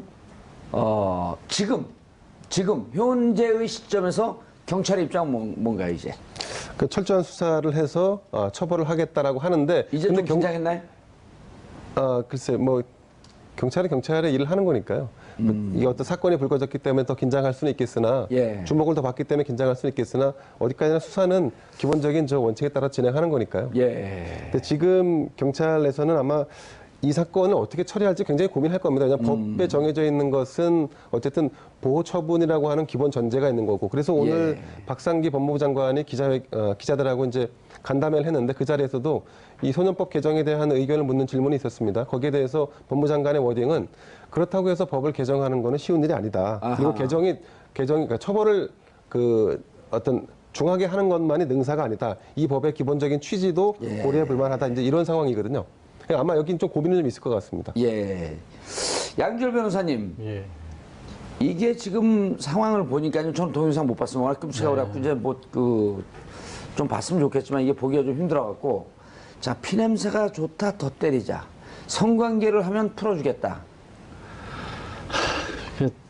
S1: 현재의 시점에서 경찰의 입장은 뭔가요 이제?
S2: 그 철저한 수사를 해서 처벌을 하겠다라고 하는데
S1: 이제 좀 긴장했나요?
S2: 글쎄 뭐 경찰은 경찰의 일을 하는 거니까요. 이 어떤 사건이 불거졌기 때문에 더 긴장할 수는 있겠으나 주목을 더 받기 때문에 긴장할 수는 있겠으나 어디까지나 수사는 기본적인 원칙에 따라 진행하는 거니까요. 근데 지금 경찰에서는 아마 이 사건을 어떻게 처리할지 굉장히 고민할 겁니다. 왜냐하면 법에 정해져 있는 것은 어쨌든 보호 처분이라고 하는 기본 전제가 있는 거고. 그래서 오늘 박상기 법무부 장관이 기자들하고 이제 간담회를 했는데 그 자리에서도 이 소년법 개정에 대한 의견을 묻는 질문이 있었습니다. 거기에 대해서 법무부 장관의 워딩은 그렇다고 해서 법을 개정하는 거는 쉬운 일이 아니다. 그리고 개정이 그러니까 처벌을 어떤 중하게 하는 것만이 능사가 아니다. 이 법의 기본적인 취지도 고려해 볼 만하다. 이제 이런 상황이거든요. 아마 여긴 좀 고민이 좀 있을 것 같습니다.
S1: 예. 양지열 변호사님.
S3: 예.
S1: 이게 지금 상황을 보니까요. 저는 동영상 못 봤으면 워낙 끔찍하고 그래갖고 이제 좀 봤으면 좋겠지만 이게 보기가 좀 힘들어갖고 자, 피냄새가 좋다 더 때리자. 성관계를 하면 풀어주겠다.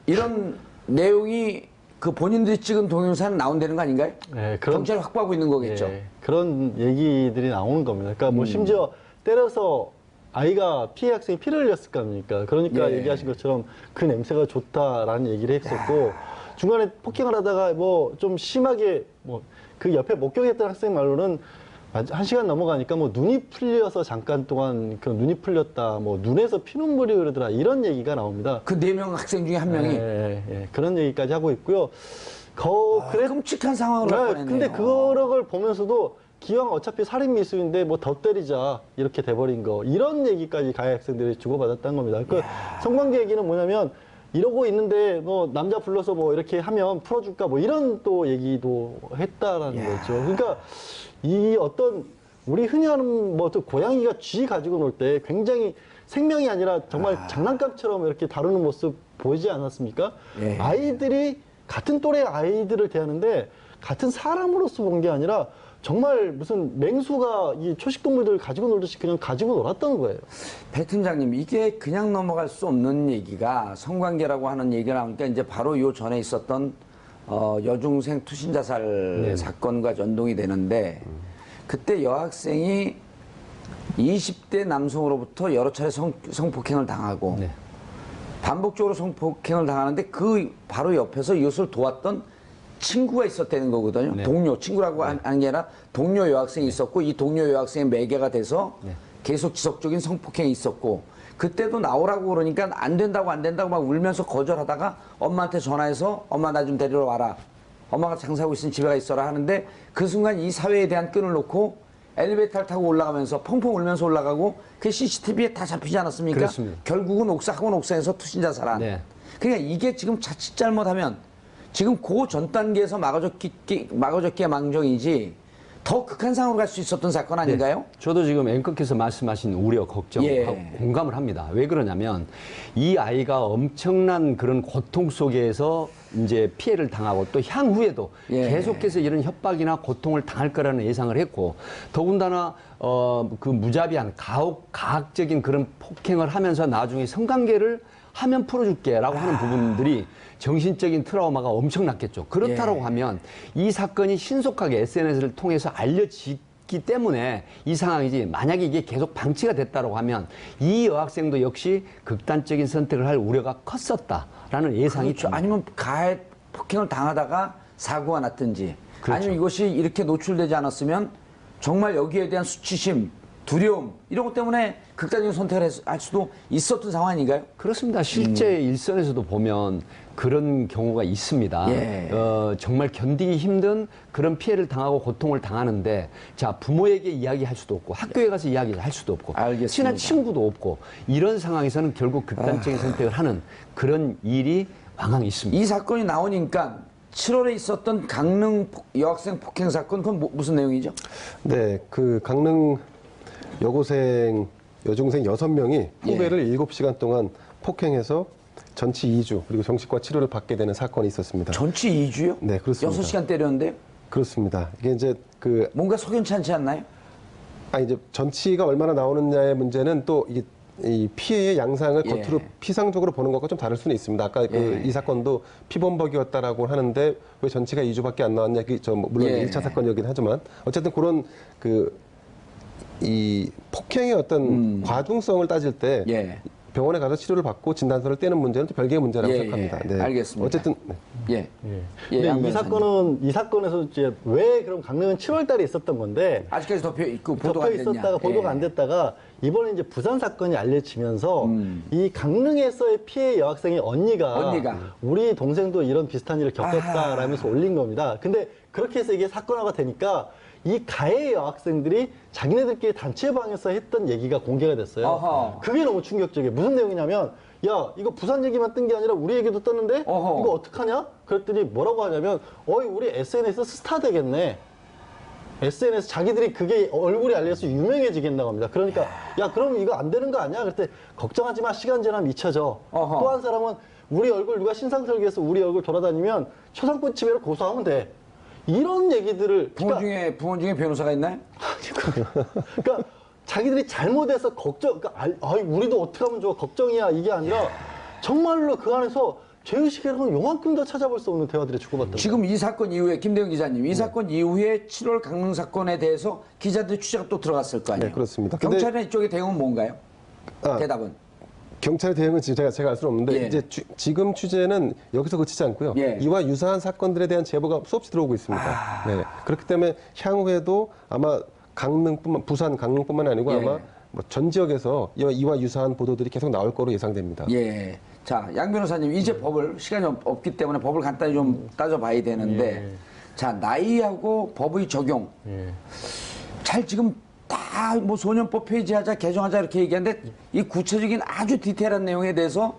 S1: 이런 내용이 그 본인들이 찍은 동영상 나온다는 거 아닌가요?
S3: 네,
S1: 경찰이 확보하고 있는 거겠죠.
S3: 예, 그런 얘기들이 나오는 겁니다. 그러니까 뭐 심지어 때려서 아이가 피해 학생이 피를 흘렸을 거 아닙니까? 그러니까
S1: 예.
S3: 얘기하신 것처럼 그 냄새가 좋다라는 얘기를 했었고 중간에 폭행을 하다가 뭐 좀 심하게 뭐 그 옆에 목격했던 학생 말로는 1시간 넘어가니까 뭐 눈이 풀려서 잠깐 동안 그 눈이 풀렸다, 뭐 눈에서 피눈물이 흐르더라 이런 얘기가 나옵니다.
S1: 그 4명 학생 중에 한 명이
S3: 예, 그런 얘기까지 하고 있고요.
S1: 끔찍한 상황으로
S3: 네,
S1: 뻔했네요.
S3: 근데 그걸 보면서도 기왕 어차피 살인 미수인데 뭐 더 때리자 이렇게 돼버린 거 이런 얘기까지 가해 학생들이 주고받았다는 겁니다. 그 성관계 얘기는 뭐냐면 이러고 있는데 뭐 남자 불러서 뭐 이렇게 하면 풀어줄까 뭐 이런 또 얘기도 했다라는 거죠. 그러니까 이 어떤 우리 흔히 하는 뭐 또 고양이가 쥐 가지고 놀 때 굉장히 생명이 아니라 정말 장난감처럼 이렇게 다루는 모습 보이지 않았습니까?
S1: 예.
S3: 아이들이 같은 또래 아이들을 대하는데 같은 사람으로서 본 게 아니라 정말 무슨 맹수가 이 초식동물들 가지고 놀듯이 그냥 가지고 놀았던 거예요.
S1: 배 팀장님, 이게 그냥 넘어갈 수 없는 얘기가 성관계라고 하는 얘기가 나오니까 이제 바로 요 전에 있었던 여중생 투신 자살 사건과 연동이 되는데 그때 여학생이 20대 남성으로부터 여러 차례 성폭행을 당하고
S4: 네.
S1: 반복적으로 성폭행을 당하는데 그 바로 옆에서 이것을 도왔던 친구가 있었다는 거거든요.
S4: 네.
S1: 동료, 친구라고 하는 게 아니라 동료 여학생이 있었고 이 동료 여학생의 매개가 돼서 계속 지속적인 성폭행이 있었고 그때도 나오라고 그러니까 안 된다고 막 울면서 거절하다가 엄마한테 전화해서 엄마 나 좀 데리러 와라. 엄마가 장사하고 있으니 집에 가 있어라 하는데 그 순간 이 사회에 대한 끈을 놓고 엘리베이터를 타고 올라가면서 펑펑 울면서 올라가고 그 CCTV에 다 잡히지 않았습니까?
S4: 그렇습니다.
S1: 결국은 학원 옥상에서 투신 자살한.
S4: 네.
S1: 그러니까 이게 지금 자칫 잘못하면 지금 그 전 단계에서 막아줬기에 망정이지 더 극한 상황으로 갈 수 있었던 사건 아닌가요?
S4: 저도 지금 앵커께서 말씀하신 우려, 걱정,
S1: 예.
S4: 공감을 합니다. 왜 그러냐면 이 아이가 엄청난 그런 고통 속에서 이제 피해를 당하고 또 향후에도
S1: 예.
S4: 계속해서 이런 협박이나 고통을 당할 거라는 예상을 했고 더군다나 그 무자비한 가학적인 그런 폭행을 하면서 나중에 성관계를 하면 풀어줄게라고 하는 부분들이 정신적인 트라우마가 엄청났겠죠. 그렇다고
S1: 예.
S4: 하면 이 사건이 신속하게 SNS를 통해서 알려지기 때문에 이 상황이지 만약에 이게 계속 방치가 됐다고 하면 이 여학생도 역시 극단적인 선택을 할 우려가 컸었다라는 예상이
S1: 그렇죠.
S4: 듭니다.
S1: 아니면 가해 폭행을 당하다가 사고가 났든지
S4: 그렇죠.
S1: 아니면 이것이 이렇게 노출되지 않았으면 정말 여기에 대한 수치심, 두려움 이런 것 때문에 극단적인 선택을 할 수도 있었던 상황 아닌가요?
S4: 그렇습니다. 실제 일선에서도 보면 그런 경우가 있습니다.
S1: 예.
S4: 정말 견디기 힘든 그런 피해를 당하고 고통을 당하는데 자 부모에게 이야기할 수도 없고 학교에 가서 이야기할 수도 없고
S1: 알겠습니다.
S4: 친한 친구도 없고 이런 상황에서는 결국 극단적인 선택을 하는 그런 일이 왕왕 있습니다.
S1: 이 사건이 나오니까 7월에 있었던 강릉 여학생 폭행 사건 그건 무슨 내용이죠?
S2: 네, 그 강릉 여고생, 여중생 6명이 후배를 7시간 동안 폭행해서 전치 2주 그리고 정신과 치료를 받게 되는 사건이 있었습니다.
S1: 전치 2주요?
S2: 네, 그렇습니다.
S1: 6시간 때렸는데요?
S2: 그렇습니다. 이게 이제 그
S1: 뭔가 석연치 않지 않나요?
S2: 이제 전치가 얼마나 나오느냐의 문제는 또 이게 이 피해의 양상을
S1: 예.
S2: 겉으로 피상적으로 보는 것과 좀 다를 수는 있습니다. 아까 그 이 사건도 피범벅이었다라고 하는데 왜 전치가 2주밖에 안 나왔냐? 물론
S1: 예.
S2: 1차 사건이긴 하지만 어쨌든 그런 이 폭행의 어떤 과중성을 따질 때
S1: 예.
S2: 병원에 가서 치료를 받고 진단서를 떼는 문제는 또 별개의 문제라고
S1: 예,
S2: 생각합니다.
S1: 예. 알겠습니다.
S2: 어쨌든 네.
S1: 예.
S3: 근데
S1: 양
S3: 이
S1: 변호사님.
S3: 이 사건에서 이제 왜 그럼 강릉은 7월달에 있었던 건데
S1: 아직까지 보도가
S3: 덮여
S1: 안 됐냐?
S3: 있었다가 보도가
S1: 예.
S3: 안 됐다가 이번에 이제 부산 사건이 알려지면서 이 강릉에서의 피해 여학생의 언니가 우리 동생도 이런 비슷한 일을 겪었다라면서 올린 겁니다. 근데 그렇게 해서 이게 사건화가 되니까 이 가해 여학생들이 자기네들끼리 단체방에서 했던 얘기가 공개가 됐어요.
S1: 어허.
S3: 그게 너무 충격적이에요. 무슨 내용이냐면 야 이거 부산 얘기만 뜬 게 아니라 우리 얘기도 떴는데
S1: 어허.
S3: 이거 어떡하냐? 그랬더니 뭐라고 하냐면 어이 우리 SNS 스타 되겠네. SNS 자기들이 그게 얼굴이 알려서 유명해지겠다고 합니다. 그러니까 야 그럼 이거 안 되는 거 아니야? 그때 걱정하지 마 시간 지나면 잊혀져.
S1: 어허.
S3: 또 한 사람은 우리 얼굴 누가 신상 설계해서 우리 얼굴 돌아다니면 초상권 침해로 고소하면 돼. 이런 얘기들을
S1: 부모 중에 변호사가 있나요?
S3: 그러니까 자기들이 잘못해서 걱정, 그러니까 우리도 어떻게 하면 좋아 걱정이야 이게 아니라 정말로 그 안에서 죄의식이라는 요만큼 더 찾아볼 수 없는 대화들이 주고받던.
S1: 지금 이 사건 이후에 김대영 기자님, 이 사건 이후에 7월 강릉 사건에 대해서 기자들 취재가 또 들어갔을 거 아니에요?
S2: 네, 그렇습니다. 근데-
S1: 경찰이나 이쪽의 대응은 뭔가요? 대답은?
S2: 경찰의 대응은 지금 제가 알 수는 없는데
S1: 예.
S2: 이제 지금 취재는 여기서 그치지 않고요.
S1: 예.
S2: 이와 유사한 사건들에 대한 제보가 수없이 들어오고 있습니다. 네. 그렇기 때문에 향후에도 아마 부산 강릉뿐만 아니고
S1: 예.
S2: 아마 뭐 전 지역에서 이와 유사한 보도들이 계속 나올 거로 예상됩니다.
S1: 예. 자, 양 변호사님, 이제 법을, 시간이 없기 때문에 법을 간단히 좀 따져봐야 되는데, 자, 나이하고 법의 적용. 잘 지금 다 뭐 소년법 폐지하자, 개정하자 이렇게 얘기하는데, 이 구체적인 아주 디테일한 내용에 대해서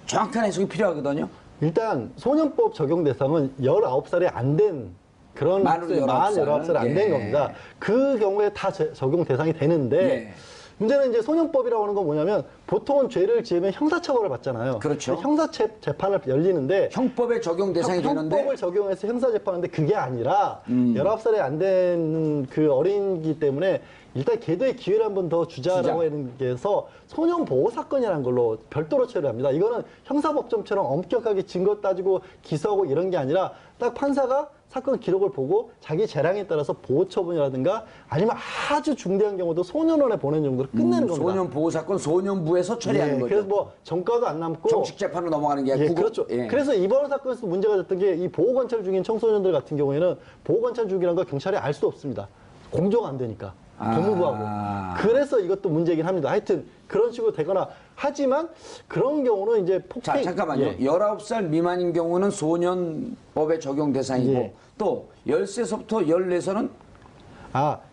S1: 정확한 해석이 필요하거든요.
S3: 일단 소년법 적용 대상은 19살이 안 된 그런
S1: 만으로
S3: 학생, 19살 안 된
S1: 예.
S3: 겁니다. 그 경우에 다 적용 대상이 되는데
S1: 예.
S3: 문제는 이제 소년법이라고 하는 건 뭐냐면 보통은 죄를 지으면 형사처벌을 받잖아요.
S1: 그렇죠.
S3: 형사재판을 열리는데
S1: 형법에 적용 대상이 되는데,
S3: 형법을 적용해서 형사재판하는데 그게 아니라 19살이 안 된 그 어린이기 때문에 일단 계도의 기회를 한 번 더 주자라고 하는 게 해서 소년보호사건이라는 걸로 별도로 처리합니다. 이거는 형사법정처럼 엄격하게 증거 따지고 기소하고 이런 게 아니라 딱 판사가 사건 기록을 보고 자기 재량에 따라서 보호처분이라든가 아니면 아주 중대한 경우도 소년원에 보내는 정도로 끝내는 겁니다.
S1: 소년 보호 사건 소년부에서 처리하는
S3: 예,
S1: 거죠.
S3: 그래서 뭐 전과도 안 남고
S1: 정식 재판으로 넘어가는 게
S3: 예,
S1: 아니고.
S3: 그렇죠. 그래서 이번 사건에서 문제가 됐던 게 이 보호관찰 중인 청소년들 같은 경우에는 보호관찰 중이라는 걸 경찰이 알 수 없습니다. 공조가 안 되니까. 법무부하고. 그래서 이것도 문제긴 합니다. 하여튼 그런 식으로 되거나 하지만 그런 경우는 이제 폭행.
S1: 자, 잠깐만요.
S3: 예.
S1: 19살 미만인 경우는 소년법에 적용 대상이고,
S3: 예.
S1: 또 13세부터 14세는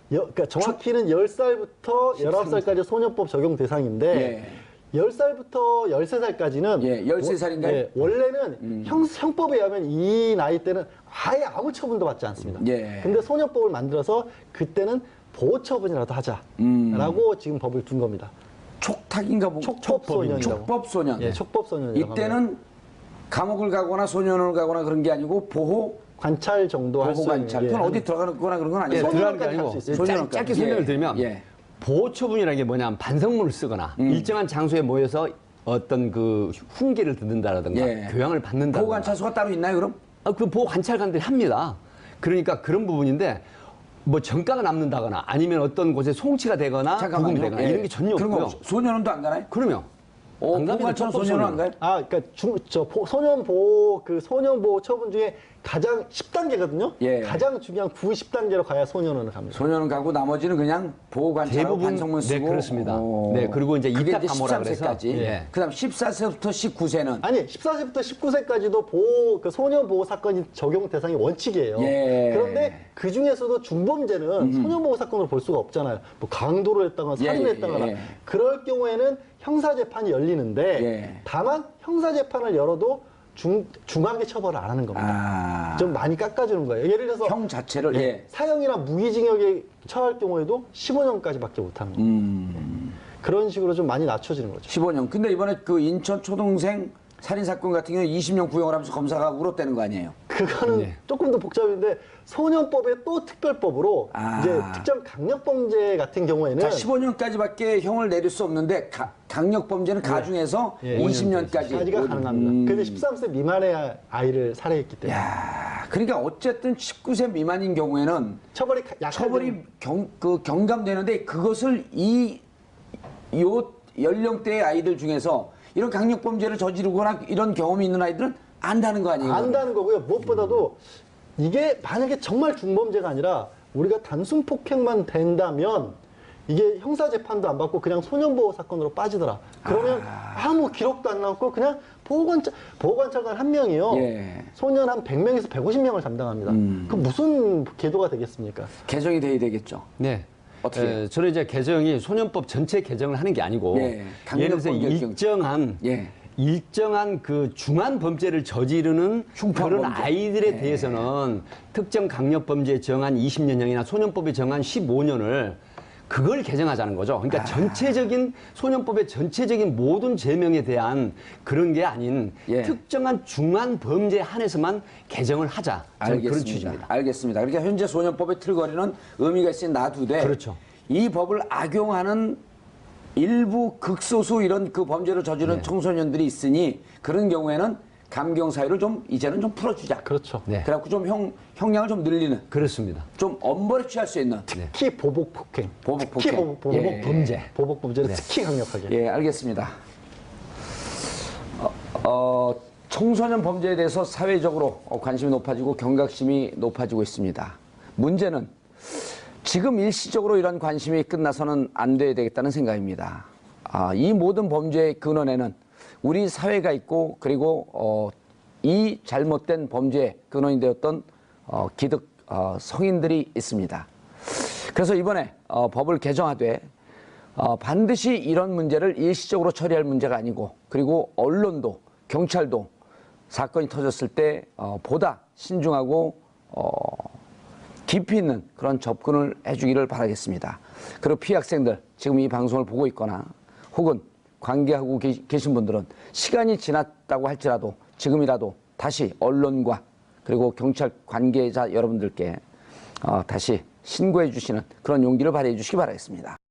S3: 그러니까 정확히는 10살부터 19살까지 소년법 적용 대상인데 10살부터 13살까지는
S1: 예, 13살인가요?
S3: 원래는 형법에 의하면 이 나이 때는 아예 아무 처분도 받지 않습니다.
S1: 예.
S3: 근데 소년법을 만들어서 그때는 보호처분이라도 하자라고 지금 법을 둔 겁니다.
S1: 촉탁인가 뭐
S3: 촉법소년이라고.
S1: 촉법소년.
S3: 예, 촉법소년이라고 합니다.
S1: 이때는 감옥을 가거나 소년원을 가거나 그런 게 아니고 보호
S3: 관찰 정도 할 수 있는.
S1: 관찰.
S3: 예,
S1: 그건 어디 들어가거나 그런 건 아니에요.
S4: 들어가는 게
S3: 소년원까지
S4: 아니고
S3: 할수 있어요.
S1: 소년원까지.
S4: 짧게 설명을
S1: 예.
S4: 드리면
S1: 예.
S4: 보호처분이라는 게 뭐냐면 반성문을 쓰거나 일정한 장소에 모여서 어떤 그 훈계를 듣는다라든가
S1: 예.
S4: 교양을 받는다든가.
S1: 보호 관찰소가 따로 있나요, 그럼?
S4: 그 보호 관찰관들이 합니다. 그러니까 그런 부분인데 뭐 전가가 남는다거나 아니면 어떤 곳에 송치가 되거나
S1: 잠깐만요.
S4: 부금되거나
S1: 예.
S4: 이런 게 전혀
S1: 그런 거
S4: 없고요.
S1: 없죠. 소년원도 안 가나요?
S4: 그러면 안 갑니다.
S1: 보호관찰 소년원 안 가요?
S3: 그러니까 소년보호 처분 중에 가장 10단계거든요.
S1: 예.
S3: 가장 중요한 9, 10단계로 가야 소년원을 갑니다.
S1: 소년원 가고 나머지는 그냥 보호 관찰하고
S4: 대부분
S1: 반성문 쓰고.
S4: 네, 그렇습니다. 네, 그리고 이제
S1: 그게
S4: 입학 감호라 그래서
S1: 13세까지.
S4: 예.
S1: 그다음 14세부터 19세는
S3: 아니 14세부터 19세까지도 그 소년 보호 사건이 적용 대상이 원칙이에요.
S1: 예.
S3: 그런데 그 중에서도 중범죄는 소년 보호 사건으로 볼 수가 없잖아요. 뭐 강도를 했다거나 살인을
S1: 예,
S3: 했다거나
S1: 예.
S3: 그럴 경우에는 형사 재판이 열리는데
S1: 예.
S3: 다만 형사 재판을 열어도 중하게 처벌을 안 하는 겁니다. 좀 많이 깎아주는 거예요. 예를 들어서
S1: 형 자체를 예.
S3: 사형이나 무기징역에 처할 경우에도 15년까지밖에 못하는 거예요. 그런 식으로 좀 많이 낮춰지는 거죠.
S1: 15년. 근데 이번에 그 인천 초동생 살인 사건 같은 경우 20년 구형을 하면서 검사가 울었다는 거 아니에요?
S3: 그거는
S4: 네.
S3: 조금 더 복잡한데 소년법의 또 특별법으로 이제 특정 강력범죄 같은 경우에는
S1: 자, 15년까지밖에 형을 내릴 수 없는데 강력범죄는 가중해서 20년까지.
S3: 까지가 가능합니다. 근데 13세 미만의 아이를 살해했기 때문에
S1: 야, 그러니까 어쨌든 19세 미만인 경우에는
S3: 처벌이
S1: 처벌이 경감되는데 그것을 요 연령대의 아이들 중에서 이런 강력범죄를 저지르거나 이런 경험이 있는 아이들은 안다는 거 아니에요?
S3: 안다는 거고요. 무엇보다도 이게 만약에 정말 중범죄가 아니라 우리가 단순 폭행만 된다면 이게 형사재판도 안 받고 그냥 소년보호 사건으로 빠지더라. 그러면 아무 기록도 안 남고 그냥 보호관찰관 한 명이요.
S1: 예.
S3: 소년 한 100명에서 150명을 담당합니다. 그 무슨 계도가 되겠습니까?
S1: 개정이 돼야 되겠죠.
S4: 네.
S1: 어떻게?
S4: 저는 이제 개정이 소년법 전체 개정을 하는 게 아니고
S1: 예,
S4: 예를 들어서
S1: 강력범죄
S4: 일정한
S1: 예.
S4: 일정한 그 중한 범죄를 저지르는
S1: 흉폭
S4: 그런
S1: 범죄.
S4: 아이들에 대해서는 특정 강력 범죄에 정한 20년형이나 소년법에 정한 15년을 그걸 개정하자는 거죠. 그러니까 전체적인 소년법의 전체적인 모든 죄명에 대한 그런 게 아닌
S1: 예.
S4: 특정한 중한 범죄에 한해서만 개정을 하자. 저는 그런 취지입니다.
S1: 알겠습니다. 그러니까 현재 소년법의 틀거리는 의미가 있으니 놔두되
S4: 그렇죠.
S1: 이 법을 악용하는 일부 극소수 이런 그 범죄를 저지른 청소년들이 있으니 그런 경우에는 감경 사유를 좀 이제는 좀 풀어주자.
S3: 그렇죠.
S4: 네.
S1: 그래갖고 좀 형량을 좀 늘리는
S4: 그렇습니다.
S1: 좀 엄벌에 취할 수 있는
S3: 특히 보복 폭행.
S1: 보복
S3: 특히
S1: 폭행.
S3: 보복
S1: 예.
S3: 범죄. 보복 범죄를 특히 강력하게.
S1: 예, 알겠습니다. 청소년 범죄에 대해서 사회적으로 관심이 높아지고 경각심이 높아지고 있습니다. 문제는 지금 일시적으로 이런 관심이 끝나서는 안 돼야 되겠다는 생각입니다. 이 모든 범죄의 근원에는 우리 사회가 있고 그리고 이 잘못된 범죄의 근원이 되었던 기득 성인들이 있습니다. 그래서 이번에 법을 개정하되 반드시 이런 문제를 일시적으로 처리할 문제가 아니고 그리고 언론도 경찰도 사건이 터졌을 때 보다 신중하고 깊이 있는 그런 접근을 해주기를 바라겠습니다. 그리고 피해 학생들 지금 이 방송을 보고 있거나 혹은 관계하고 계신 분들은 시간이 지났다고 할지라도 지금이라도 다시 언론과 그리고 경찰 관계자 여러분들께 다시 신고해 주시는 그런 용기를 발휘해 주시기 바라겠습니다.